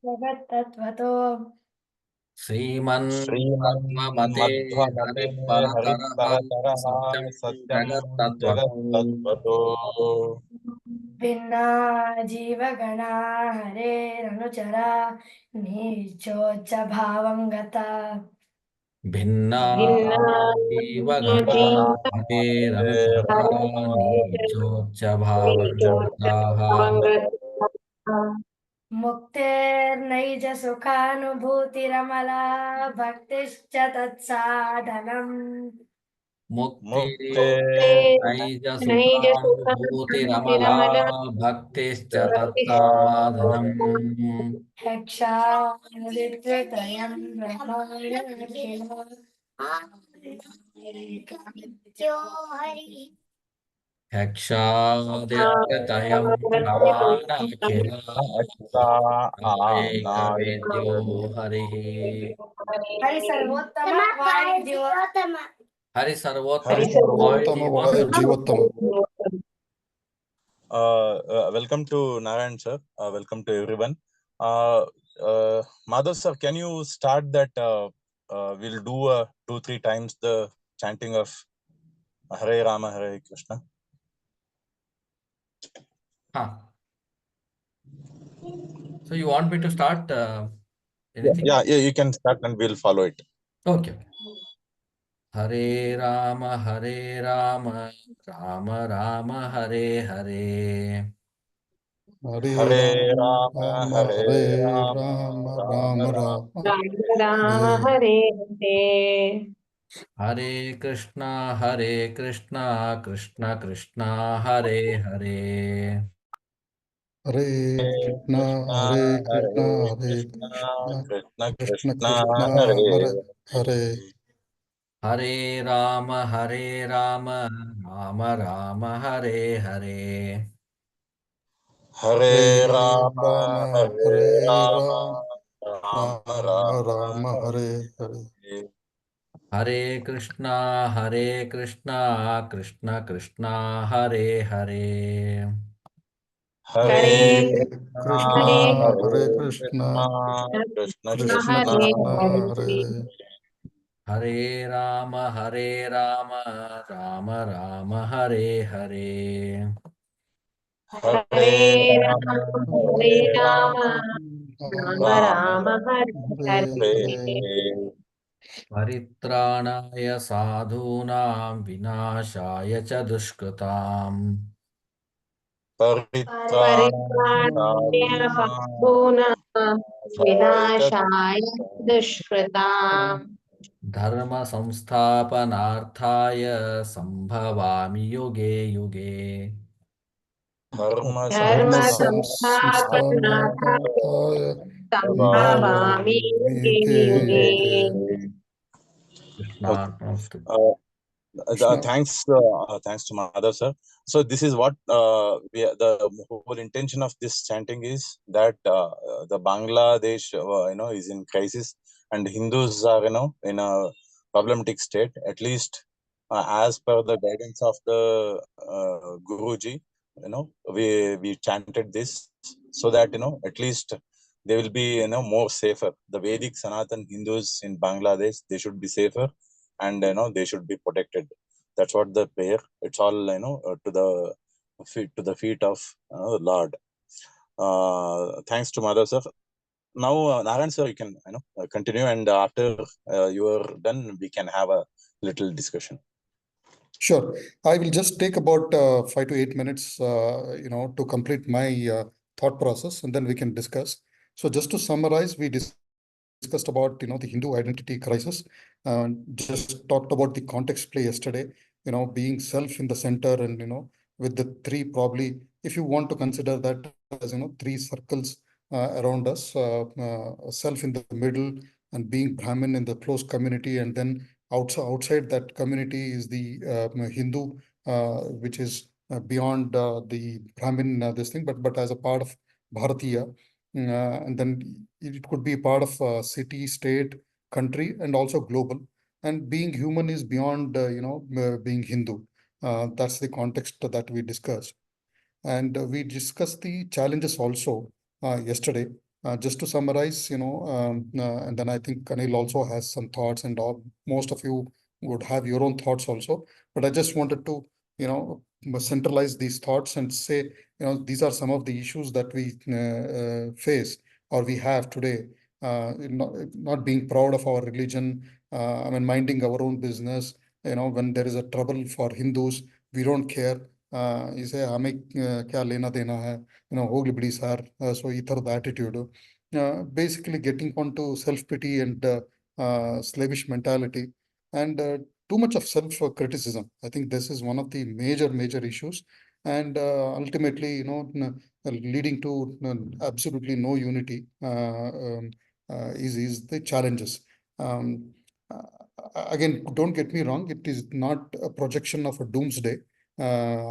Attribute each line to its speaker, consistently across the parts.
Speaker 1: जगत्तत्त्वतो
Speaker 2: श्रीमन्मध्वमते
Speaker 3: श्रीमन्मध्वमते
Speaker 2: हरिः
Speaker 3: हरिः सत्यं
Speaker 2: जगत्तत्त्वतो
Speaker 3: जगत्तत्त्वतो
Speaker 1: भिन्ना जीवगणा हरेरनुचरा नीचोच्च भावं गता
Speaker 2: भिन्ना जीवगणा हरेरनुचरा नीचोच्च भावन्ताः
Speaker 1: मुक्तेर्नैज सुखानुभूतिरमला भक्तिश्च तत्साधनम्
Speaker 2: मुक्ति
Speaker 3: मुक्ते
Speaker 2: नैज सुखानुभूतिरमला भक्तिश्च तत्साधनम्
Speaker 1: यक्षादित्यत्रयं
Speaker 2: यक्षादित्यतयं ब्रह्माण्डमखिल
Speaker 3: अच्युता
Speaker 2: नायकवेद्यो हरिः
Speaker 1: हरि सर्वोत्तम वायुज्योतम
Speaker 2: हरि सर्वोत्तम
Speaker 3: हरिसर्वोत्तम
Speaker 2: Jeevottam
Speaker 3: welcome to Narayan sir. Welcome to everyone. Madhav sir, can you start that? We'll do 2-3 times the chanting of Hare Rama, Hare Krishna.
Speaker 2: So you want me to start anything?
Speaker 3: Yeah, you can start and we'll follow it.
Speaker 2: Okay. Hare Rama, Rama Rama, Hare Hare.
Speaker 3: Hare Rama, Hare Rama, Rama Rama,
Speaker 4: Hare Hare.
Speaker 2: Hare Krishna, Krishna Krishna, Hare Hare.
Speaker 3: Hare Krishna, Hare Krishna, Hare Krishna, Krishna Krishna, Hare Hare.
Speaker 2: Hare Rama, Rama Rama, Hare Hare.
Speaker 3: Hare Rama, Hare
Speaker 4: Rama,
Speaker 3: Rama, Rama
Speaker 4: Rama
Speaker 3: Rama,
Speaker 4: Hare
Speaker 3: Hare.
Speaker 2: Hare Krishna, Krishna Krishna, Hare Hare.
Speaker 3: Hare
Speaker 4: Krishna,
Speaker 3: Hare
Speaker 4: Krishna,
Speaker 3: Krishna,
Speaker 4: Krishna
Speaker 3: Krishna,
Speaker 4: Hare
Speaker 3: Hare.
Speaker 2: Hare Rama, Rama Rama, Hare Hare.
Speaker 3: Hare Rama, Hare
Speaker 4: Rama, Rama
Speaker 3: Rama,
Speaker 4: Rama, Hare
Speaker 3: Hare.
Speaker 2: परित्राणाय साधूनां विनाशाय च दुष्कृताम्
Speaker 3: Paritrana
Speaker 4: Paritranaya
Speaker 3: sadhuna
Speaker 4: Sadhuna Vinashaya Dushkritam
Speaker 2: धर्म संस्थापनार्थाय संभवामि युगे युगे
Speaker 3: Dharma
Speaker 4: Dharma
Speaker 3: samsthapanarthaya
Speaker 4: Samsthapanarthaya
Speaker 3: bhavami
Speaker 4: Sambhavami Yuge
Speaker 3: yuge.
Speaker 4: Yuge.
Speaker 3: Okay.
Speaker 2: कृष्णार्पणमस्तु
Speaker 3: Thanks to Madhav sir. So this is what the whole intention of this chanting is that the Bangladesh is in crisis and Hindus are in a problematic state, at least as per the guidance of the Guruji. We chanted this so that at least they will be more safer. The Vedic Sanatan Hindus in Bangladesh, they should be safer and they should be protected. That's what the prayer. It's all to the feet of the Lord. Thanks to Madhav sir. Now Narayan sir, you can continue, and after you are done, we can have a little discussion.
Speaker 4: Sure. I will just take about 5 to 8 minutes, to complete my thought process, and then we can discuss. So just to summarize, we discussed about, the Hindu identity crisis, just talked about the context play yesterday, being self in the center and, with the three, probably, if you want to consider that as, three circles around us, self in the middle and being Brahmin in the close community, and then outside that community is the Hindu, which is beyond the Brahmin, this thing, but as a part of Bharatiya. And then it could be part of city, state, country, and also global. And being human is beyond, being Hindu. That's the context that we discussed. And we discussed the challenges also yesterday. Just to summarize, and then I think Anil also has some thoughts, and most of you would have your own thoughts also. But I just wanted to, centralize these thoughts and say, these are some of the issues that we face or we have today. Not being proud of our religion, minding our own business. When there is a trouble for Hindus, we don't care. You say, हमें क्या लेना देना है, होगली बिड़ी सार. So ಈ ಥರದ attitude, basically getting onto self-pity and slavish mentality, and too much of self-criticism. I think this is one of the major issues, and ultimately, leading to absolutely no unity is the challenges. Again, don't get me wrong, it is not a projection of a doomsday.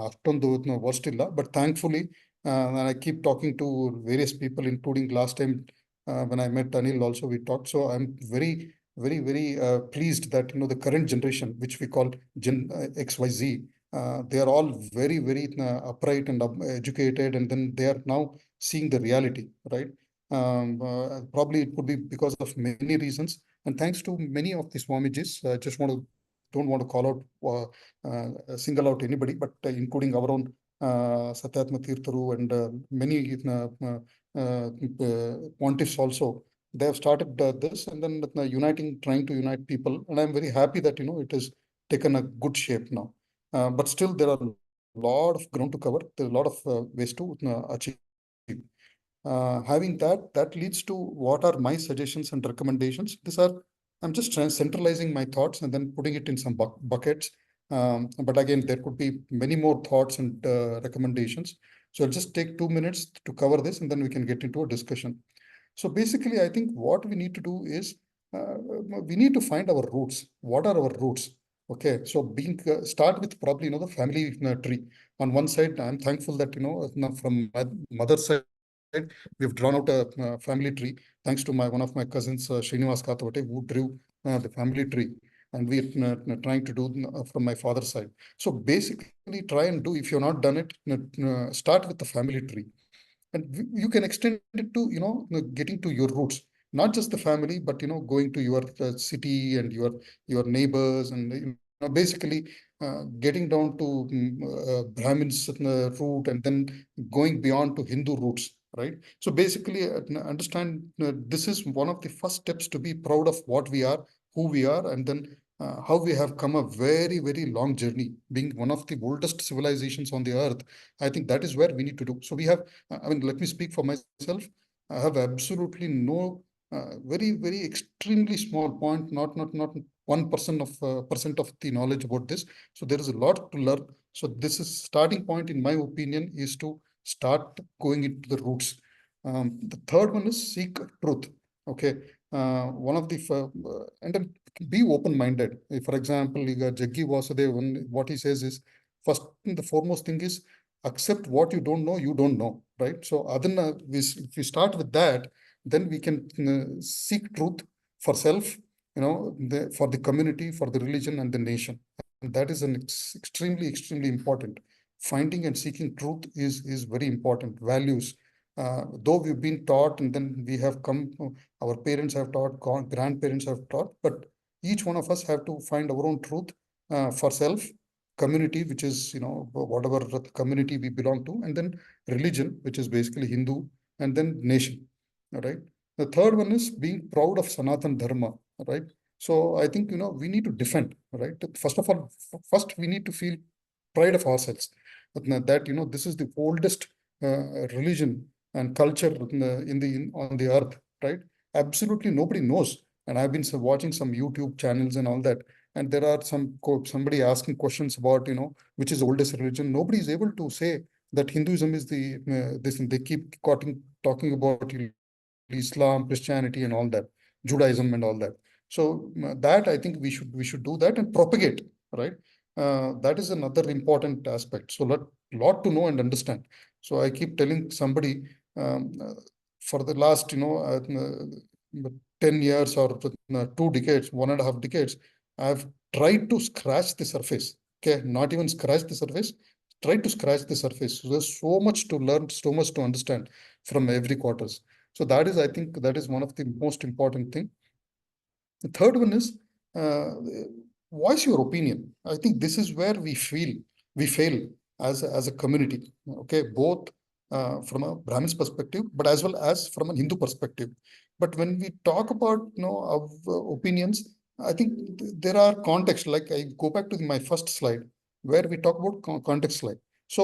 Speaker 4: ಅಷ್ಟೊಂದು worst ಇಲ್ಲ, but thankfully, and I keep talking to various people, including last time when I met Anil also, we talked. So I'm very pleased that the current generation, which we call Gen XYZ, they are all very upright and educated, and then they are now seeing the reality, right? Probably it could be because of many reasons, and thanks to many of the Swamijis. I just don't want to call out, single out anybody, but including our own Satyatma Tirtharu and many pontiffs also. They have started this, and then trying to unite people, and I'm very happy that it has taken a good shape now. But still, there are a lot of ground to cover. There are a lot of ways to achieve. Having that leads to what are my suggestions and recommendations. I'm just centralizing my thoughts and then putting it in some buckets. But again, there could be many more thoughts and recommendations. So I'll just take 2 minutes to cover this, and then we can get into a discussion. So basically, I think what we need to do is we need to find our roots. What are our roots? Okay, so start with probably the family tree. On one side, I'm thankful that from my mother's side, we've drawn out a family tree, thanks to one of my cousins, Srinivas Kathawate, who drew the family tree, and we're trying to do from my father's side. So basically, try and do, if you've not done it, start with the family tree, and you can extend it to getting to your roots, not just the family, but going to your city and your neighbors, and basically getting down to Brahmins root, and then going beyond to Hindu roots, right? So basically, understand this is one of the first steps to be proud of what we are, who we are, and then how we have come a very long journey, being one of the oldest civilizations on the earth. I think that is where we need to do. So we have, let me speak for myself. I have absolutely no very extremely small point, not 1% of the knowledge about this. So there is a lot to learn. So this is starting point, in my opinion, is to start going into the roots. The third one is seek truth. Okay, one of the and then be open-minded. For example, Jaggi Vasudev, what he says is, first the foremost thing is accept what you don't know, right? So if we start with that, then we can seek truth for self, for the community, for the religion and the nation. And that is extremely important. Finding and seeking truth is very important. Values, though we've been taught, and then we have come, our parents have taught, grandparents have taught, but each one of us have to find our own truth for self, community, which is whatever community we belong to, and then religion, which is basically Hindu, and then nation. All right. The third one is being proud of Sanatan Dharma. Right. So I think we need to defend. Right. First of all, we need to feel pride of ourselves that this is the oldest religion and culture on the earth. Right. Absolutely nobody knows. And I've been watching some YouTube channels and all that, and there are somebody asking questions about which is oldest religion. Nobody is able to say that Hinduism is the this. They keep talking about Islam, Christianity, and all that, Judaism, and all that. So that I think we should do that and propagate, right? That is another important aspect. So lot to know and understand. So I keep telling somebody for the last 10 years or 2 decades, 1.5 decades, I've tried to scratch the surface. Okay, not even scratch the surface, try to scratch the surface. So there's so much to learn, so much to understand from every quarters. So that is, I think, that is one of the most important thing. The third one is voice your opinion. I think this is where we fail as a community. Okay, both from a Brahmin's perspective, but as well as from a Hindu perspective. But when we talk about our opinions, I think there are contexts. Like I go back to my first slide where we talk about context slide. So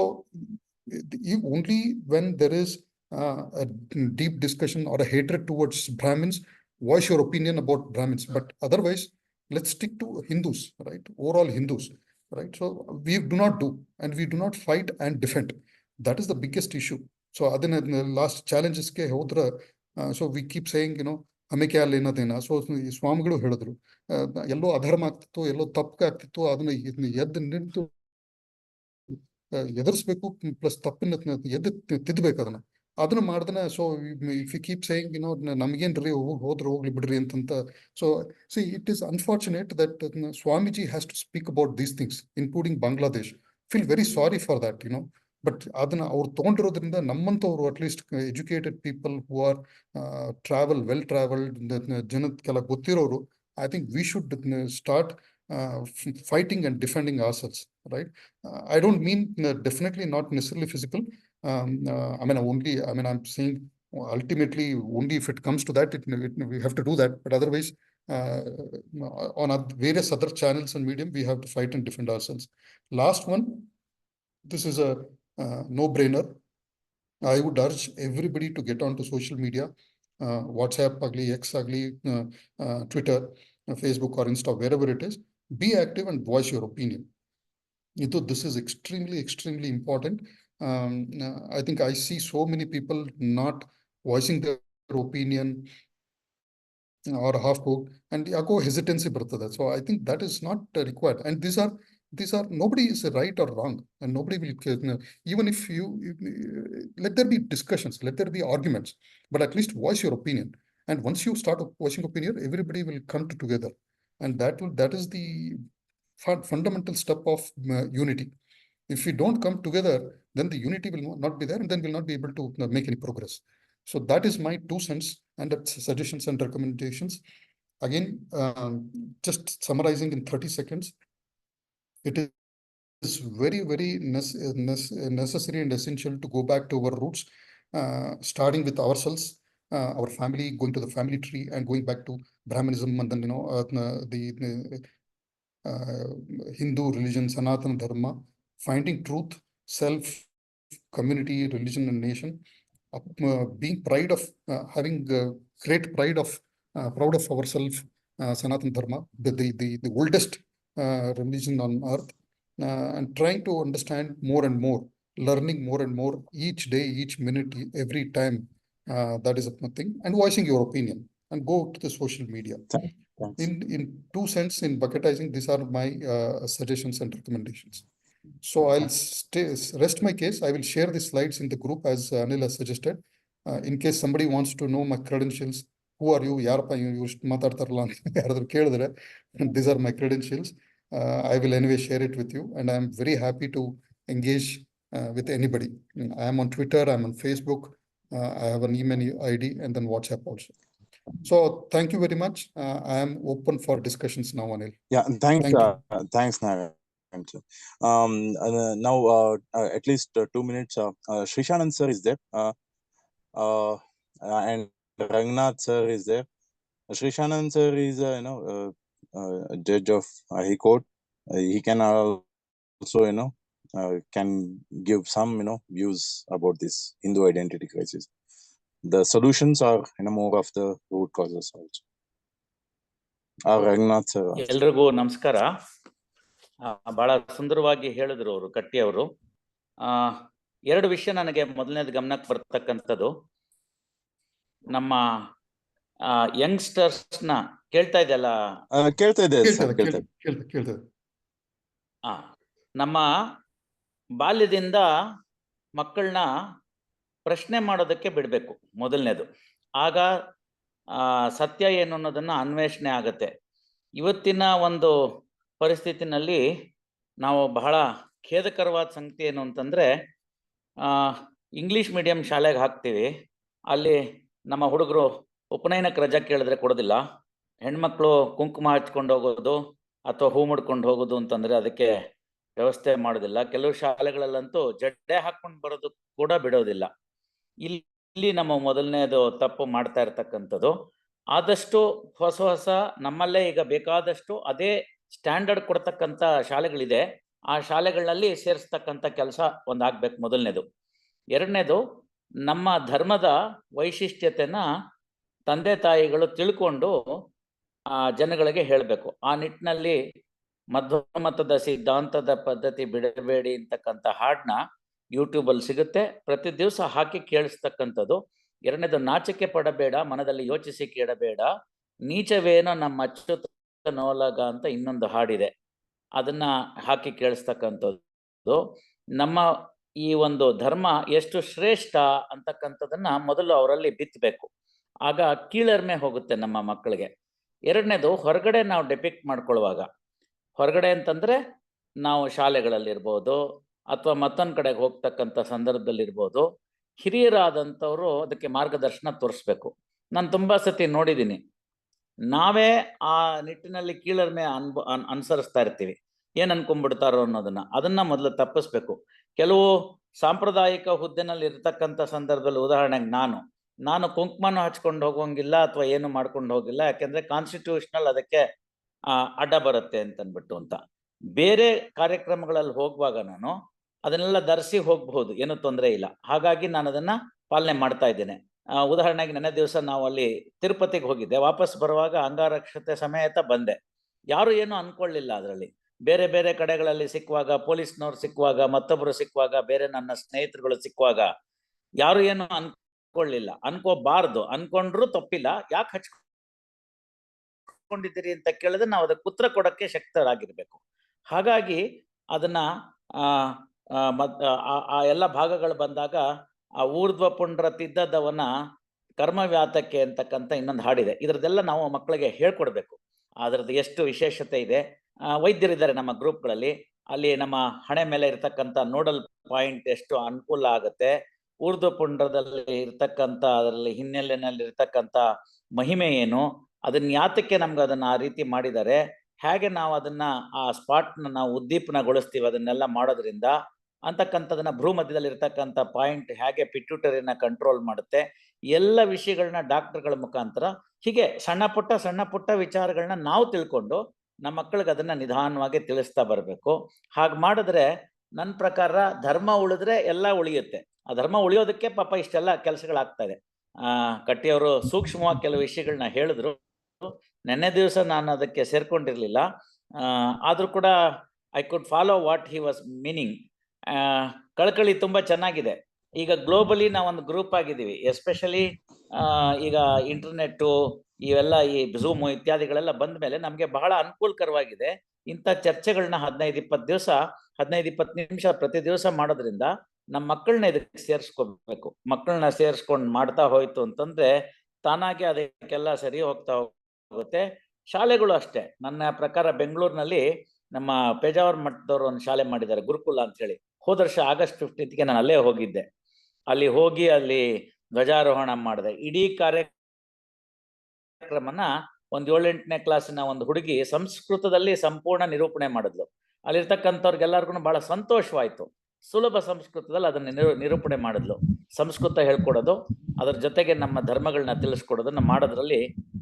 Speaker 4: only when there is a deep discussion or a hatred towards Brahmins, voice your opinion about Brahmins. But otherwise, let's stick to Hindus, right? Overall Hindus, right? So we do not do, and we do not fight and defend. That is the biggest issue. So other than the last challenges ke hodra, so we keep saying, ಹಮೆ ಕ್ಯಾ ಲೇನಾ Dena. So ಸ್ವಾಮಿಗಳು ಹೇಳಿದ್ರು, ಎಲ್ಲೋ ಅಧರ್ಮ ಆಗ್ತಿತ್ತು, ಎಲ್ಲೋ ತಪ್ಪು ಆಗ್ತಿತ್ತು, ಅದನ್ನ ಎದ್ದು ನಿಂತು ಎದುರಿಸ್ಬೇಕು, ಪ್ಲಸ್ ತಪ್ಪನ್ನ ಎದ್ದು ತಿದ್ದಬೇಕು ಅದನ್ನ ಮಾಡ್ದನ. So if you keep saying ನಮ್ಗೇನ್ರಿ ಹೋದ್ರು ಹೋಗ್ಲಿ ಬಿಡ್ರಿ ಅಂತಂತ. So see it is unfortunate that Swamiji has to speak about these things including Bangladesh. Feel very sorry for that, but ಅದನ್ನ ಅವ್ರು ತಗೊಂಡಿರೋದ್ರಿಂದ ನಮ್ಮಂತವ್ರು at least educated people who are well travelled ಜನಕ್ಕೆಲ್ಲ ಗೊತ್ತಿರೋರು, I think we should start fighting and defending ourselves, right? I don't mean definitely not necessarily physical. I'm saying ultimately only if it comes to that, we have to do that. But otherwise, on various other channels and medium, we have to fight and defend ourselves. Last one, this is a no-brainer. I would urge everybody to get onto social media, WhatsApp, ugly, X, ugly, Twitter, Facebook or Insta, wherever it is. Be active and voice your opinion. This is extremely, extremely important. I think I see so many people not voicing their opinion or half-cooked, and yago hesitancy bartada. So I think that is not required. And these are nobody is right or wrong, and nobody will, even if you let there be discussions, let there be arguments, but at least voice your opinion. And once you start voicing opinion, everybody will come together, and that is the fundamental step of unity. If we don't come together, then the unity will not be there, and then we'll not be able to make any progress. So that is my 2 cents and suggestions and recommendations. Again, just summarizing in 30 seconds, it is very, very necessary and essential to go back to our roots, starting with ourselves, our family, going to the family tree and going back to Brahmanism, and then the Hindu religion, Sanatana Dharma, finding truth, self, community, religion, and nation, being proud of having great proud of ourselves, Sanatana Dharma, the oldest religion on earth, and trying to understand more and more, learning more and more each day, each minute, every time. That is a thing, and voicing your opinion, and go to the social media.
Speaker 3: Thanks.
Speaker 4: In 2 cents, in bucketizing, these are my suggestions and recommendations. So I'll rest my case. I will share the slides in the group as Anil has suggested. In case somebody wants to know my credentials, who are you? Yarpa, you matartarla. These are my credentials. I will anyway share it with you, and I'm very happy to engage with anybody. I am on Twitter, I'm on Facebook, I have an email ID, and then WhatsApp also. So thank you very much. I am open for discussions now, Anil.
Speaker 3: Yeah,
Speaker 4: Thank you.
Speaker 3: thanks, Narayan. Now, at least 2 minutes. Srishanand sir is there, and Rangnath sir is there. Srishanand sir is, judge of High Court. He can also, can give some, views about this Hindu identity crisis. The solutions are, more of the root causes also. Rangnath sir.
Speaker 5: ಎಲ್ರಿಗೂ ನಮಸ್ಕಾರ. ಬಹಳ ಸುಂದರವಾಗಿ ಹೇಳಿದ್ರು ಅವರು, ಕಟ್ಟಿ ಅವರು. 2 ವಿಷಯ ನನಗೆ ಮೊದಲನೇದು ಗಮನಕ್ಕೆ ಬರ್ತಕ್ಕಂಥದ್ದು. ನಮ್ಮ ಯಂಗ್ಸ್ಟರ್ಸ್ ನ ಕೇಳ್ತಾ ಇದೆಯಲ್ಲ?
Speaker 3: ಕೇಳ್ತಾ ಇದೆ.
Speaker 5: ನಮ್ಮ ಬಾಲ್ಯದಿಂದ ಮಕ್ಕಳನ್ನ ಪ್ರಶ್ನೆ ಮಾಡೋದಕ್ಕೆ ಬಿಡಬೇಕು ಮೊದಲನೇದು. ಆಗ ಸತ್ಯ ಏನು ಅನ್ನೋದನ್ನ ಅನ್ವೇಷಣೆ ಆಗತ್ತೆ. ಇವತ್ತಿನ ಒಂದು ಪರಿಸ್ಥಿತಿನಲ್ಲಿ ನಾವು ಬಹಳ ಖೇದಕರವಾದ ಸಂಗತಿ ಏನು ಅಂತಂದ್ರೆ ಇಂಗ್ಲಿಷ್ ಮೀಡಿಯಂ ಶಾಲೆಗೆ ಹಾಕ್ತೀವಿ, ಅಲ್ಲಿ ನಮ್ಮ ಹುಡುಗರು ಉಪನಯನಕ್ಕೆ ರಜಾ ಕೇಳಿದ್ರೆ ಕೊಡೋದಿಲ್ಲ, ಹೆಣ್ಮಕ್ಳು ಕುಂಕುಮ ಹಚ್ಕೊಂಡು ಹೋಗೋದು ಅಥವಾ ಹೂ ಮುಡ್ಕೊಂಡು ಹೋಗೋದು ಅಂತಂದ್ರೆ ಅದಕ್ಕೆ ವ್ಯವಸ್ಥೆ ಮಾಡೋದಿಲ್ಲ. ಕೆಲವು ಶಾಲೆಗಳಲ್ಲಂತೂ ಜಡ್ಡೆ ಹಾಕೊಂಡು ಬರೋದು ಕೂಡ ಬಿಡೋದಿಲ್ಲ. ಇಲ್ಲಿ ನಮ್ಮ ಮೊದಲನೇದು ತಪ್ಪು ಮಾಡ್ತಾ ಇರ್ತಕ್ಕಂಥದ್ದು. ಆದಷ್ಟು ಹೊಸ ನಮ್ಮಲ್ಲೇ ಈಗ ಬೇಕಾದಷ್ಟು ಅದೇ ಸ್ಟ್ಯಾಂಡರ್ಡ್ ಕೊಡ್ತಕ್ಕಂಥ ಶಾಲೆಗಳಿದೆ, ಆ ಶಾಲೆಗಳಲ್ಲಿ ಸೇರಿಸ್ತಕ್ಕಂಥ ಕೆಲಸ ಒಂದಾಗ್ಬೇಕು ಮೊದಲನೇದು. ಎರಡನೇದು, ನಮ್ಮ ಧರ್ಮದ ವೈಶಿಷ್ಟ್ಯತೆನ ತಂದೆ ತಾಯಿಗಳು ತಿಳ್ಕೊಂಡು ಜನಗಳಿಗೆ ಹೇಳಬೇಕು. ಆ ನಿಟ್ಟಿನಲ್ಲಿ ಮಧ್ವಮತದ ಸಿದ್ಧಾಂತದ ಪದ್ಧತಿ ಬಿಡಬೇಡಿ ಅಂತಕ್ಕಂಥ ಹಾಡನ್ನ ಯೂಟ್ಯೂಬಲ್ಲಿ ಸಿಗುತ್ತೆ, ಪ್ರತಿ ದಿವಸ ಹಾಕಿ ಕೇಳಿಸ್ತಕ್ಕಂಥದ್ದು. ಎರಡನೇದು, ನಾಚಿಕೆ ಪಡಬೇಡ, ಮನದಲ್ಲಿ ಯೋಚಿಸಿ ಕೇಳಬೇಡ, ನೀಚವೇನೋ ನಮ್ಮ ಅಚ್ಚುತ ನೋಲಗ ಅಂತ ಇನ್ನೊಂದು ಹಾಡಿದೆ, ಅದನ್ನ ಹಾಕಿ ಕೇಳಿಸ್ತಕ್ಕಂಥದ್ದು. ನಮ್ಮ ಈ ಒಂದು ಧರ್ಮ ಎಷ್ಟು ಶ್ರೇಷ್ಠ ಅಂತಕ್ಕಂಥದನ್ನ ಮೊದಲು ಅವರಲ್ಲಿ ಬಿತ್ತಬೇಕು, ಆಗ ಕೀಳರ್ಮೆ ಹೋಗುತ್ತೆ ನಮ್ಮ ಮಕ್ಕಳಿಗೆ. ಎರಡನೇದು, ಹೊರಗಡೆ ನಾವು ಡೆಪಿಕ್ಟ್ ಮಾಡ್ಕೊಳ್ಳುವಾಗ, ಹೊರಗಡೆ ಅಂತಂದ್ರೆ ನಾವು ಶಾಲೆಗಳಲ್ಲಿರ್ಬೋದು ಅಥವಾ ಮತ್ತೊಂದು ಕಡೆಗೆ ಹೋಗ್ತಕ್ಕಂಥ ಸಂದರ್ಭದಲ್ಲಿರ್ಬೋದು, ಹಿರಿಯರಾದಂಥವ್ರು ಅದಕ್ಕೆ ಮಾರ್ಗದರ್ಶನ ತೋರಿಸ್ಬೇಕು. ನಾನು ತುಂಬಾ ಸತಿ ನೋಡಿದ್ದೀನಿ, ನಾವೇ ಆ ನಿಟ್ಟಿನಲ್ಲಿ ಕೀಳರ್ಮೆ ಅನುಸರಿಸ್ತಾ ಇರ್ತೀವಿ, ಏನ್ ಅನ್ಕೊಂಡ್ಬಿಡ್ತಾರೋ ಅನ್ನೋದನ್ನ, ಅದನ್ನ ಮೊದಲು ತಪ್ಪಿಸ್ಬೇಕು. ಕೆಲವು ಸಾಂಪ್ರದಾಯಿಕ ಹುದ್ದೆನಲ್ಲಿ ಇರ್ತಕ್ಕಂಥ ಸಂದರ್ಭದಲ್ಲಿ, ಉದಾಹರಣೆಗೆ ನಾನು ಕುಂಕುಮನ ಹಚ್ಕೊಂಡು ಹೋಗೋಂಗಿಲ್ಲ ಅಥವಾ ಏನು ಮಾಡ್ಕೊಂಡು ಹೋಗಿಲ್ಲ, ಯಾಕೆಂದ್ರೆ ಕಾನ್ಸ್ಟಿಟ್ಯೂಷನಲ್ ಅದಕ್ಕೆ ಅಡ್ಡ ಬರುತ್ತೆ ಅಂತನ್ಬಿಟ್ಟು ಅಂತ. ಬೇರೆ ಕಾರ್ಯಕ್ರಮಗಳಲ್ಲಿ ಹೋಗುವಾಗ ನಾನು ಅದನ್ನೆಲ್ಲ ಧರಿಸಿ ಹೋಗಬಹುದು, ಏನು ತೊಂದರೆ ಇಲ್ಲ. ಹಾಗಾಗಿ ನಾನು ಅದನ್ನ ಪಾಲನೆ ಮಾಡ್ತಾ ಇದ್ದೇನೆ. ಉದಾಹರಣೆಗೆ ನೆನ್ನೆ ದಿವಸ ನಾವು ಅಲ್ಲಿ ತಿರುಪತಿಗೆ ಹೋಗಿದ್ದೆ, ವಾಪಸ್ ಬರುವಾಗ ಅಂಗರಕ್ಷತೆ ಸಮೇತ ಬಂದೆ. ಯಾರು ಏನು ಅನ್ಕೊಳ್ಳಿಲ್ಲ ಅದರಲ್ಲಿ. ಬೇರೆ ಬೇರೆ ಕಡೆಗಳಲ್ಲಿ ಸಿಕ್ಕುವಾಗ, ಪೊಲೀಸ್ನವ್ರು ಸಿಕ್ಕುವಾಗ, ಮತ್ತೊಬ್ರು ಸಿಕ್ಕುವಾಗ, ಬೇರೆ ನನ್ನ ಸ್ನೇಹಿತರುಗಳು ಸಿಕ್ಕುವಾಗ ಯಾರು ಏನು ಅನ್ಕೊಳ್ಳಿಲ್ಲ. ಅನ್ಕೋಬಾರ್ದು, ಅನ್ಕೊಂಡ್ರು ತಪ್ಪಿಲ್ಲ. ಯಾಕೆ ಹಚ್ಕೊಂಡಿದ್ದೀರಿ ಅಂತ ಕೇಳಿದ್ರೆ ನಾವು ಅದಕ್ಕೆ ಉತ್ತರ ಕೊಡಕ್ಕೆ ಶಕ್ತರಾಗಿರ್ಬೇಕು. ಹಾಗಾಗಿ ಅದನ್ನ ಆ ಎಲ್ಲ ಭಾಗಗಳು ಬಂದಾಗ ಆ ಊರ್ಧ್ವ ಪುಂಡ್ರ ತಿದ್ದದವನ ಕರ್ಮವ್ಯಾತಕ್ಕೆ ಅಂತಕ್ಕಂಥ ಇನ್ನೊಂದು ಹಾಡಿದೆ. ಇದ್ರದ್ದೆಲ್ಲ ನಾವು ಮಕ್ಕಳಿಗೆ ಹೇಳ್ಕೊಡ್ಬೇಕು, ಅದರದ್ದು ಎಷ್ಟು ವಿಶೇಷತೆ ಇದೆ. ವೈದ್ಯರಿದ್ದಾರೆ ನಮ್ಮ ಗ್ರೂಪ್ಗಳಲ್ಲಿ, ಅಲ್ಲಿ ನಮ್ಮ ಹಣೆ ಮೇಲೆ ಇರ್ತಕ್ಕಂಥ ನೋಡಲ್ ಪಾಯಿಂಟ್ ಎಷ್ಟು ಅನುಕೂಲ ಆಗುತ್ತೆ, ಊರ್ಧ್ವ ಪುಂಡ್ರದಲ್ಲಿ ಇರ್ತಕ್ಕಂಥ ಅದರಲ್ಲಿ ಹಿನ್ನೆಲೆಯಲ್ಲಿ ಇರ್ತಕ್ಕಂಥ ಮಹಿಮೆ ಏನು, ಅದನ್ನ ಯಾತಕ್ಕೆ ನಮ್ಗೆ ಅದನ್ನ ಆ ರೀತಿ ಮಾಡಿದ್ದಾರೆ, ಹೇಗೆ ನಾವು ಅದನ್ನ ಆ ಸ್ಪಾಟ್ನ ನಾವು ಉದ್ದೀಪನಗೊಳಿಸ್ತೀವಿ ಅದನ್ನೆಲ್ಲ ಮಾಡೋದ್ರಿಂದ ಅಂತಕ್ಕಂಥದನ್ನ, ಭ್ರೂ ಮಧ್ಯದಲ್ಲಿ ಇರ್ತಕ್ಕಂಥ ಪಾಯಿಂಟ್ ಹೇಗೆ ಪಿಟ್ಯೂಟರಿನ ಕಂಟ್ರೋಲ್ ಮಾಡುತ್ತೆ, ಎಲ್ಲ ವಿಷಯಗಳನ್ನ ಡಾಕ್ಟರ್ಗಳ ಮುಖಾಂತರ ಹೀಗೆ ಸಣ್ಣ ಪುಟ್ಟ ವಿಚಾರಗಳನ್ನ ನಾವು ತಿಳ್ಕೊಂಡು ನಮ್ಮ ಮಕ್ಕಳಿಗೆ ಅದನ್ನ ನಿಧಾನವಾಗಿ ತಿಳಿಸ್ತಾ ಬರಬೇಕು. ಹಾಗೆ ಮಾಡಿದ್ರೆ ನನ್ನ ಪ್ರಕಾರ ಧರ್ಮ ಉಳಿದ್ರೆ ಎಲ್ಲ ಉಳಿಯುತ್ತೆ. ಆ ಧರ್ಮ ಉಳಿಯೋದಕ್ಕೆ ಪಾಪ ಇಷ್ಟೆಲ್ಲ ಕೆಲಸಗಳಾಗ್ತಾ ಇದೆ. ಕಟ್ಟಿಯವರು ಸೂಕ್ಷ್ಮವಾಗಿ ಕೆಲವು ವಿಷಯಗಳನ್ನ ಹೇಳಿದ್ರು. ನೆನ್ನೆ ದಿವಸ ನಾನು ಅದಕ್ಕೆ ಸೇರ್ಕೊಂಡಿರ್ಲಿಲ್ಲ, ಆದ್ರೂ ಕೂಡ I could follow what he was meaning. ಕಳಕಳಿ ತುಂಬಾ ಚೆನ್ನಾಗಿದೆ. ಈಗ ಗ್ಲೋಬಲಿ ನಾವೊಂದು ಗ್ರೂಪ್ ಆಗಿದ್ದೀವಿ, ಎಸ್ಪೆಷಲಿ ಈಗ ಇಂಟರ್ನೆಟ್ಟು ಇವೆಲ್ಲ ಈ ಝೂಮ್ ಇತ್ಯಾದಿಗಳೆಲ್ಲ ಬಂದ ಮೇಲೆ ನಮಗೆ ಬಹಳ ಅನುಕೂಲಕರವಾಗಿದೆ. ಇಂಥ ಚರ್ಚೆಗಳನ್ನ 15-20 ನಿಮಿಷ ಪ್ರತಿ ದಿವಸ ಮಾಡೋದ್ರಿಂದ ನಮ್ಮ ಮಕ್ಕಳನ್ನ ಇದಕ್ಕೆ ಸೇರಿಸ್ಕೋಬೇಕು. ಮಕ್ಕಳನ್ನ ಸೇರಿಸ್ಕೊಂಡು ಮಾಡ್ತಾ ಹೋಯ್ತು ಅಂತಂದ್ರೆ ತಾನಾಗೆ ಅದಕ್ಕೆಲ್ಲ ಸರಿ ಹೋಗ್ತಾ ಹೋಗುತ್ತೆ. ಶಾಲೆಗಳು ಅಷ್ಟೇ. ನನ್ನ ಪ್ರಕಾರ ಬೆಂಗಳೂರಿನಲ್ಲಿ ನಮ್ಮ ಪೇಜಾವರ ಮಠದವರು ಒಂದು ಶಾಲೆ ಮಾಡಿದ್ದಾರೆ, ಗುರುಕುಲ ಅಂತ ಹೇಳಿ. ಹೋದ ವರ್ಷ ಆಗಸ್ಟ್ 15ಗೆ ನಾನು ಅಲ್ಲೇ ಹೋಗಿದ್ದೆ. ಅಲ್ಲಿ ಹೋಗಿ ಅಲ್ಲಿ ಧ್ವಜಾರೋಹಣ ಮಾಡಿದೆ. ಇಡೀ ಕಾರ್ಯಕ್ರಮನ ಒಂದು 7-8ನೇ ಕ್ಲಾಸಿನ ಒಂದು ಹುಡುಗಿ ಸಂಸ್ಕೃತದಲ್ಲಿ ಸಂಪೂರ್ಣ ನಿರೂಪಣೆ ಮಾಡಿದ್ಲು. ಅಲ್ಲಿರ್ತಕ್ಕಂಥವ್ರಿಗೆಲ್ಲರಿಗೂ ಬಹಳ ಸಂತೋಷವಾಯ್ತು. ಸುಲಭ ಸಂಸ್ಕೃತದಲ್ಲಿ ಅದನ್ನ ನಿರೂಪಣೆ ಮಾಡಿದ್ಲು. ಸಂಸ್ಕೃತ ಹೇಳ್ಕೊಡೋದು, ಅದರ ಜೊತೆಗೆ ನಮ್ಮ ಧರ್ಮಗಳನ್ನ ತಿಳಿಸ್ಕೊಡೋದನ್ನ ಮಾಡೋದ್ರಲ್ಲಿ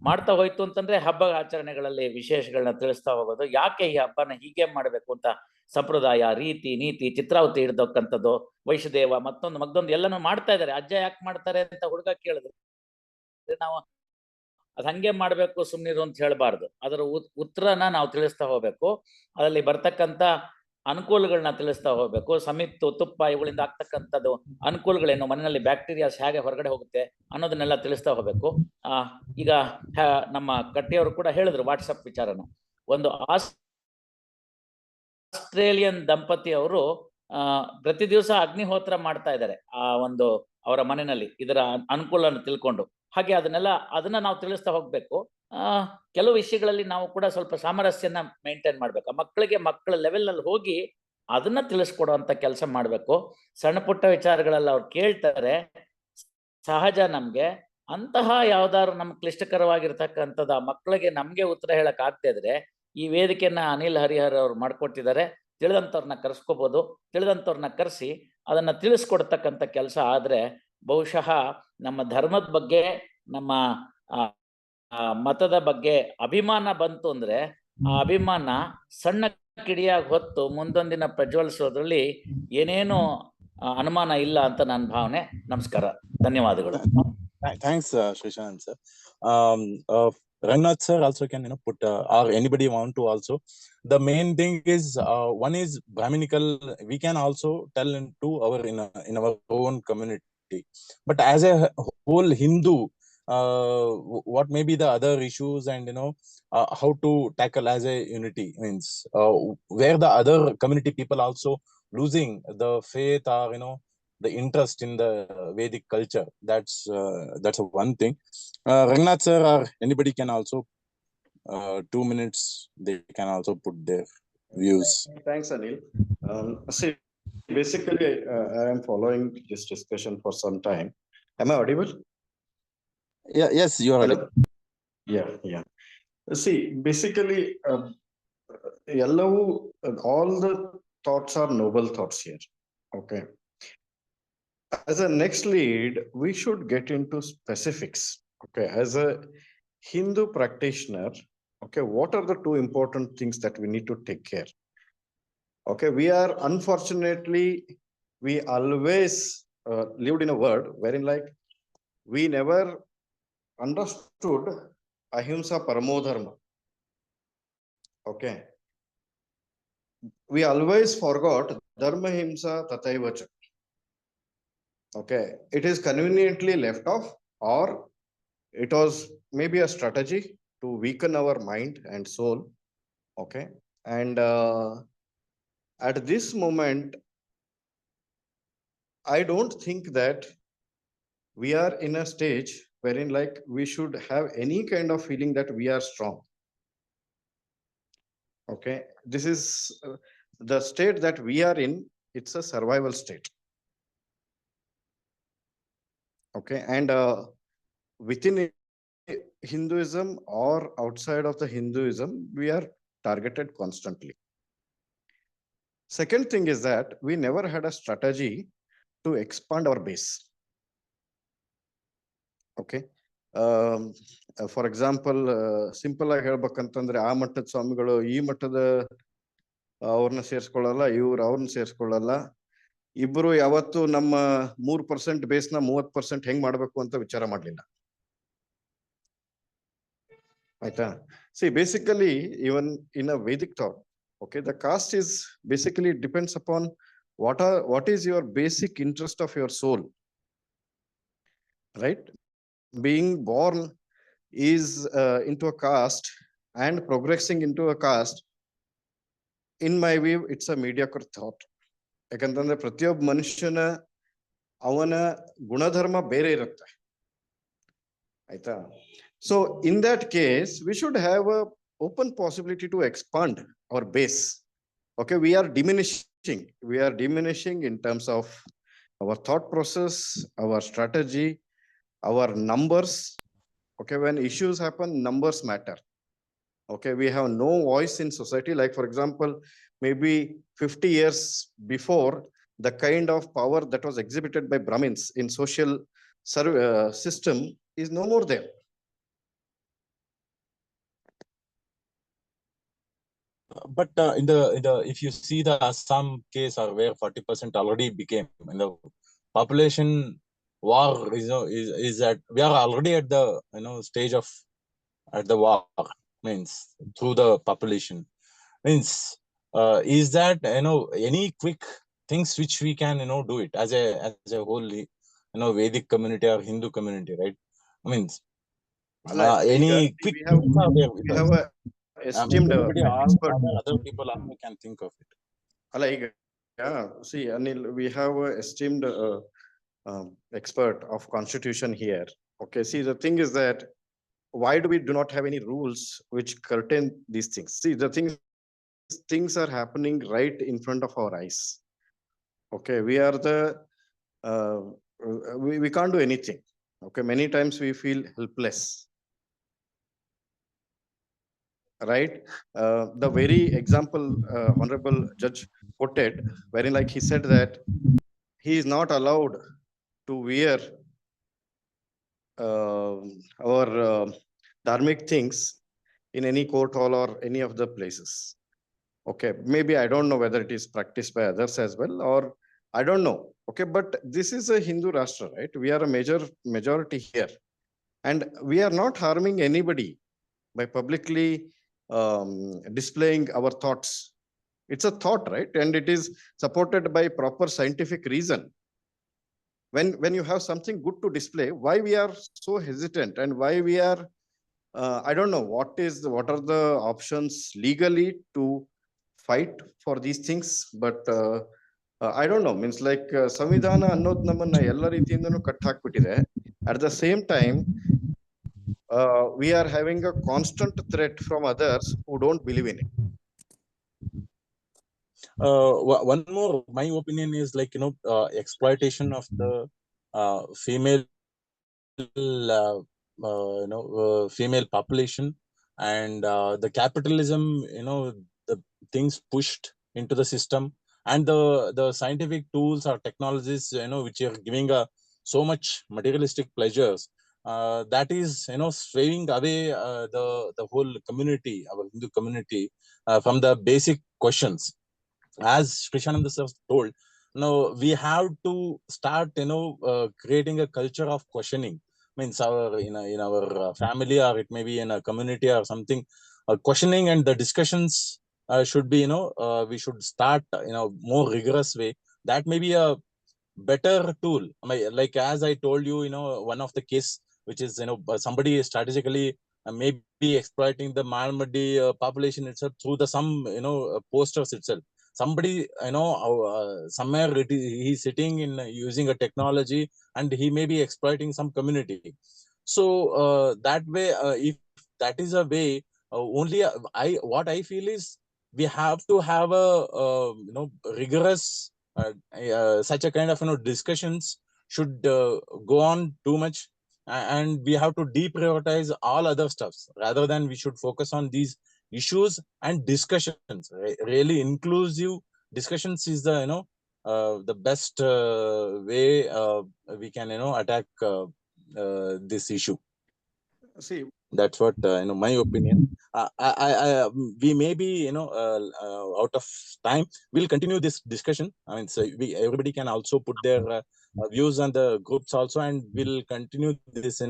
Speaker 5: ಮಾಡ್ತಾ ಹೋಯ್ತು ಅಂತಂದ್ರೆ ಹಬ್ಬ ಆಚರಣೆಗಳಲ್ಲಿ ವಿಶೇಷಗಳನ್ನ ತಿಳಿಸ್ತಾ ಹೋಗೋದು. ಯಾಕೆ ಈ ಹಬ್ಬನ ಹೀಗೆ ಮಾಡ್ಬೇಕು ಅಂತ ಸಂಪ್ರದಾಯ, ರೀತಿ, ನೀತಿ, ಚಿತ್ರಾವತಿ ಹಿಡ್ದಕ್ಕಂಥದ್ದು, ವೈಷ್ಣದೇವ ಮತ್ತೊಂದು ಎಲ್ಲನೂ ಮಾಡ್ತಾ ಇದ್ದಾರೆ. ಅಜ್ಜ ಯಾಕೆ ಮಾಡ್ತಾರೆ ಅಂತ ಹುಡುಗ ಕೇಳಿದ್ರು. ನಾವು ಅದ್ ಹಂಗೆ ಮಾಡ್ಬೇಕು ಸುಮ್ನಿರು ಅಂತ ಹೇಳ್ಬಾರ್ದು. ಅದರ ಉತ್ತರನ ನಾವು ತಿಳಿಸ್ತಾ ಹೋಗ್ಬೇಕು. ಅದರಲ್ಲಿ ಬರ್ತಕ್ಕಂಥ ಅನುಕೂಲಗಳನ್ನ ತಿಳಿಸ್ತಾ ಹೋಗ್ಬೇಕು. ಸಮಿತ್ತು, ತುಪ್ಪ ಇವುಗಳಿಂದ ಆಗ್ತಕ್ಕಂಥದ್ದು ಅನುಕೂಲಗಳೇನು, ಮನೆಯಲ್ಲಿ ಬ್ಯಾಕ್ಟೀರಿಯಾಸ್ ಹೇಗೆ ಹೊರಗಡೆ ಹೋಗುತ್ತೆ ಅನ್ನೋದನ್ನೆಲ್ಲ ತಿಳಿಸ್ತಾ ಹೋಗ್ಬೇಕು. ಈಗ ನಮ್ಮ ಕಟ್ಟಿಯವರು ಕೂಡ ಹೇಳಿದ್ರು ವಾಟ್ಸಪ್ ವಿಚಾರನ. ಒಂದು ಆಸ್ಟ್ರೇಲಿಯನ್ ದಂಪತಿ ಅವರು ಪ್ರತಿ ದಿವಸ ಅಗ್ನಿಹೋತ್ರ ಮಾಡ್ತಾ ಇದ್ದಾರೆ ಆ ಒಂದು ಅವರ ಮನೆಯಲ್ಲಿ, ಇದರ ಅನುಕೂಲನ ತಿಳ್ಕೊಂಡು. ಹಾಗೆ ಅದನ್ನ ನಾವು ತಿಳಿಸ್ತಾ ಹೋಗ್ಬೇಕು. ಕೆಲವು ವಿಷಯಗಳಲ್ಲಿ ನಾವು ಕೂಡ ಸ್ವಲ್ಪ ಸಾಮರಸ್ಯನ ಮೇಂಟೈನ್ ಮಾಡ್ಬೇಕು. ಮಕ್ಕಳ ಲೆವೆಲ್ ಅಲ್ಲಿ ಹೋಗಿ ಅದನ್ನ ತಿಳಿಸ್ಕೊಡುವಂತ ಕೆಲಸ ಮಾಡ್ಬೇಕು. ಸಣ್ಣ ಪುಟ್ಟ ವಿಚಾರಗಳೆಲ್ಲ ಅವ್ರು ಕೇಳ್ತಾರೆ, ಸಹಜ. ನಮ್ಗೆ ಅಂತಹ ಯಾವ್ದಾದ್ರು ನಮ್ಗೆ ಕ್ಲಿಷ್ಟಕರವಾಗಿರ್ತಕ್ಕಂಥದ್ದು ಆ ಮಕ್ಕಳಿಗೆ ನಮ್ಗೆ ಉತ್ತರ ಹೇಳಕ್ ಆಗ್ತಾ ಇದ್ರೆ ಈ ವೇದಿಕೆಯನ್ನ ಅನಿಲ್ ಹರಿಹರ್ ಅವ್ರು ಮಾಡ್ಕೊಟ್ಟಿದ್ದಾರೆ. ತಿಳಿದಂಥವ್ರನ್ನ ಕರ್ಸ್ಕೋಬಹುದು. ತಿಳಿದಂಥವ್ರನ್ನ ಕರೆಸಿ ಅದನ್ನ ತಿಳಿಸ್ಕೊಡ್ತಕ್ಕಂಥ ಕೆಲಸ ಆದ್ರೆ ಬಹುಶಃ ನಮ್ಮ ಧರ್ಮದ ಬಗ್ಗೆ, ನಮ್ಮ ಮತದ ಬಗ್ಗೆ ಅಭಿಮಾನ ಬಂತು ಅಂದ್ರೆ ಆ ಅಭಿಮಾನ ಸಣ್ಣ ಕಿಡಿಯಾಗಿ ಹೊತ್ತು ಮುಂದೊಂದಿನ ಪ್ರಜ್ವಲಿಸೋದ್ರಲ್ಲಿ ಏನೇನು ಅನುಮಾನ ಇಲ್ಲ ಅಂತ ನನ್ನ ಭಾವನೆ. ನಮಸ್ಕಾರ, ಧನ್ಯವಾದಗಳು.
Speaker 3: Thanks, Srishanth sir. Rangnath sir also can put or anybody want to also. The main thing is one is Brahminical. We can also tell into our in our own community. But as a whole Hindu, what may be the other issues and how to tackle as a unity means where the other community people also losing the faith or the interest in the Vedic culture. That's one thing. Rangnath sir or anybody can also 2 minutes they can also put their views.
Speaker 6: Thanks, Anil. See, basically, I am following this discussion for some time. Am I audible?
Speaker 3: Yeah, yes, you are audible.
Speaker 6: Yeah. See, basically, all the thoughts are noble thoughts here. Okay. As a next lead, we should get into specifics. Okay. As a Hindu practitioner, okay, what are the two important things that we need to take care? Okay, we are unfortunately, we always lived in a world wherein like we never understood ahimsa paramo dharma. Okay, we always forgot dharma himsa tataivacha. Okay, it is conveniently left off, or it was maybe a strategy to weaken our mind and soul. Okay, and at this moment, I don't think that we are in a stage wherein like we should have any kind of feeling that we are strong. Okay, this is the state that we are in. It's a survival state. Okay, and within Hinduism or outside of the Hinduism, we are targeted constantly. Second thing is that we never had a strategy to expand our base. Okay. For example, simple ಆಗಿ ಹೇಳ್ಬೇಕಂತಂದ್ರೆ ಆ ಮಟ್ಟದ ಸ್ವಾಮಿಗಳು ಈ ಮಟ್ಟದ ಅವ್ರನ್ನ ಸೇರ್ಸ್ಕೊಳ್ಳಲ್ಲ, ಇವ್ರು ಅವ್ರನ್ನ ಸೇರ್ಸ್ಕೊಳ್ಳಲ್ಲ. ಇಬ್ರು ಯಾವತ್ತು ನಮ್ಮ 3% ಬೇಸ್ನ 30% ಹೆಂಗ್ ಮಾಡ್ಬೇಕು ಅಂತ ವಿಚಾರ ಮಾಡ್ಲಿಲ್ಲ. ಆಯ್ತಾ? See, basically, even in a Vedic thought, okay, the caste is basically depends upon what is your basic interest of your soul, right? Being born is into a caste and progressing into a caste, in my view, it's a mediocre thought. ಯಾಕಂತಂದ್ರೆ ಪ್ರತಿಯೊಬ್ಬ ಮನುಷ್ಯನ ಅವನ ಗುಣಧರ್ಮ ಬೇರೆ ಇರುತ್ತೆ. ಆಯ್ತಾ? So in that case, we should have a open possibility to expand our base. Okay, we are diminishing in terms of our thought process, our strategy, our numbers. Okay, when issues happen, numbers matter. Okay, we have no voice in society. Like for example, maybe 50 years before, the kind of power that was exhibited by Brahmins in social system is no more there.
Speaker 3: But in the if you see the Assam case or where 40% already became in the population war is that we are already at the stage of at the war means through the population means is that any quick things which we can do it as a whole Vedic community or Hindu community, right? Means any quick
Speaker 6: we have a esteemed expert.
Speaker 3: Other people also can think of it.
Speaker 6: See, Anil, we have a esteemed expert of constitution here. Okay, see, the thing is that why do we do not have any rules which curtain these things? See, the thing things are happening right in front of our eyes. Okay, we are the, we can't do anything. Okay, many times we feel helpless. Right? The very example Honorable Judge quoted, wherein like he said that he is not allowed to wear our dharmic things in any court hall or any of the places. Okay, maybe I don't know whether it is practiced by others as well, or I don't know. Okay, but this is a Hindu Rashtra, right? We are a majority here, and we are not harming anybody by publicly displaying our thoughts. It's a thought, right? And it is supported by proper scientific reason. When you have something good to display, why we are so hesitant, and why we are, I don't know what are the options legally to fight for these things, but I don't know, means like ಸಂವಿಧಾನ ಅನ್ನೋದು ನಮ್ಮನ್ನ ಎಲ್ಲ ರೀತಿಯಿಂದನೂ cut ಹಾಕ್ಬಿಟ್ಟಿದೆ. At the same time, we are having a constant threat from others who don't believe in it.
Speaker 3: One more, my opinion is like, exploitation of the female female population, and the capitalism, the things pushed into the system, and the scientific tools or technologies, which are giving so much materialistic pleasures, that is, swaying away the whole community, our Hindu community, from the basic questions. As Krishananda sir told, we have to start, creating a culture of questioning. Means in our family, or it may be in a community or something, questioning and the discussions should be, we should start in a more rigorous way. That may be a better tool. I mean, like as I told you, one of the case, which is, somebody strategically maybe exploiting the Malmadi population itself through the some posters itself. Somebody, somewhere he's sitting in using a technology, and he may be exploiting some community. So that way, if that is a way, only what I feel is we have to have a rigorous such a kind of discussions should go on too much, and we have to deprioritize all other stuffs, rather than we should focus on these issues and discussions. Really inclusive discussions is the best way we can attack this issue.
Speaker 6: See,
Speaker 3: that's what my opinion. We may be out of time. We'll continue this discussion. I mean, so everybody can also put their views on the groups also, and we'll continue this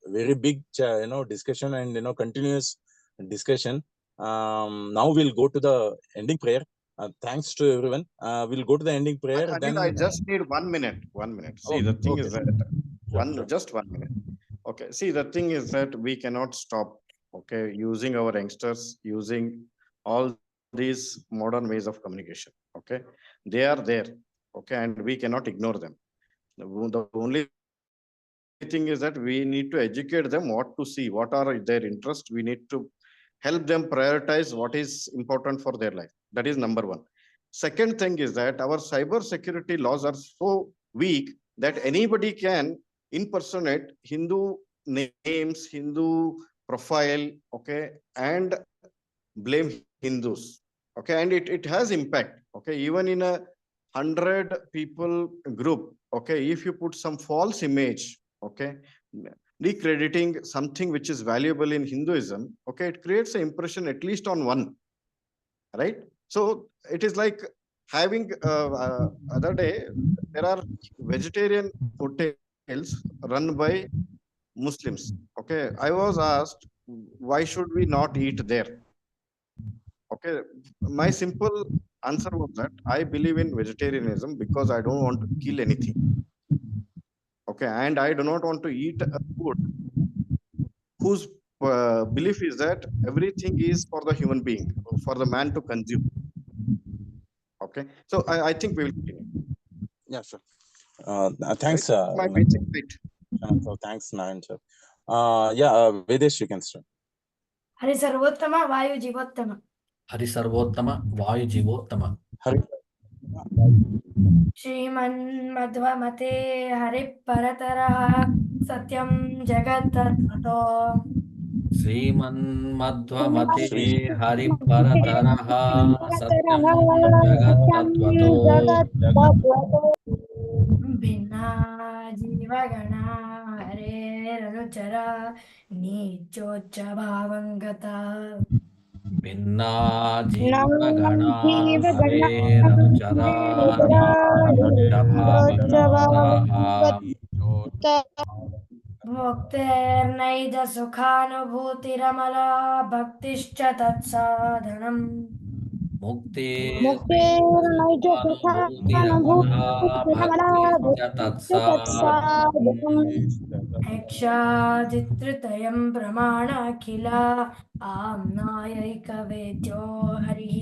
Speaker 3: very big discussion and continuous discussion. Now we'll go to the ending prayer. Thanks to everyone. We'll go to the ending prayer.
Speaker 6: Then I just need 1 minute. 1 minute. See, the thing is that just 1 minute. Okay. See, the thing is that we cannot stop. Okay, using our youngsters, using all these modern ways of communication. Okay, they are there. Okay, and we cannot ignore them. The only thing is that we need to educate them what to see, what are their interests. We need to help them prioritize what is important for their life. That is number one. Second thing is that our cyber security laws are so weak that anybody can impersonate Hindu names, Hindu profile, okay, and blame Hindus. Okay, and it has impact. Okay, even in a 100 people group, okay, if you put some false image, okay, decrediting something which is valuable in Hinduism, okay, it creates an impression at least on one, right? So it is like having other day, there are vegetarian hotels run by Muslims. Okay, I was asked, why should we not eat there? Okay, my simple answer was that I believe in vegetarianism because I don't want to kill anything. Okay, and I do not want to eat a food whose belief is that everything is for the human being, for the man to consume. Okay, so I think we will continue.
Speaker 3: Yeah, sure. Thanks.
Speaker 6: Right? My basic bit.
Speaker 3: So thanks, Narayan sir. Yeah, Vedesh, you can start.
Speaker 1: ಹರಿ ಸರ್ವೋತ್ತಮ ವಾಯು ಜೀವೋತ್ತಮ.
Speaker 2: Hari Sarvottama, Vayu Jivotama.
Speaker 3: Hari
Speaker 1: श्रीमन्मध्वमते हरिपरतरः सत्यं जगत्तत्त्वतो
Speaker 2: श्रीमन्मध्वमते
Speaker 3: Shri
Speaker 2: हरिपरतरः सत्यं जगत्तत्त्वतो
Speaker 1: भिन्ना जीवगणा हरेरनुचरा नीचोच्चभावं गता
Speaker 2: भिन्ना जीवगणा हरेरनुचरा
Speaker 1: भोक्तेर्नैज सुखानुभूतिरमला भक्तिश्च तत्साधनम् यक्षादित्रितयं प्रमाणाखिला आम्नायैकवेद्यो हरिः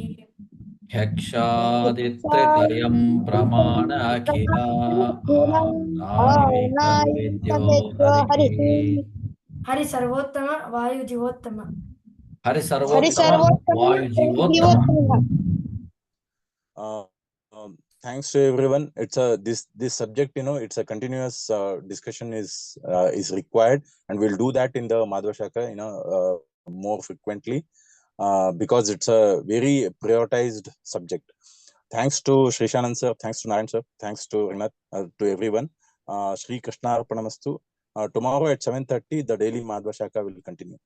Speaker 2: यक्षादित्रितयं प्रमाण अखिला नायकवेद्यो हरिः
Speaker 1: हरि सर्वोत्तम वायु जीवोत्तम
Speaker 2: हरि सर्वोत्तम वायु Jeevottam
Speaker 3: thanks to everyone. It's a this subject, it's a continuous discussion is required, and we'll do that in the Madhva Shaka, more frequently, because it's a very prioritized subject. Thanks to Srishanand sir, thanks to Narayan sir, thanks to Rinath, to everyone. Shri Krishna Arpanamastu. Tomorrow at 7:30, the daily Madhva Shaka will continue.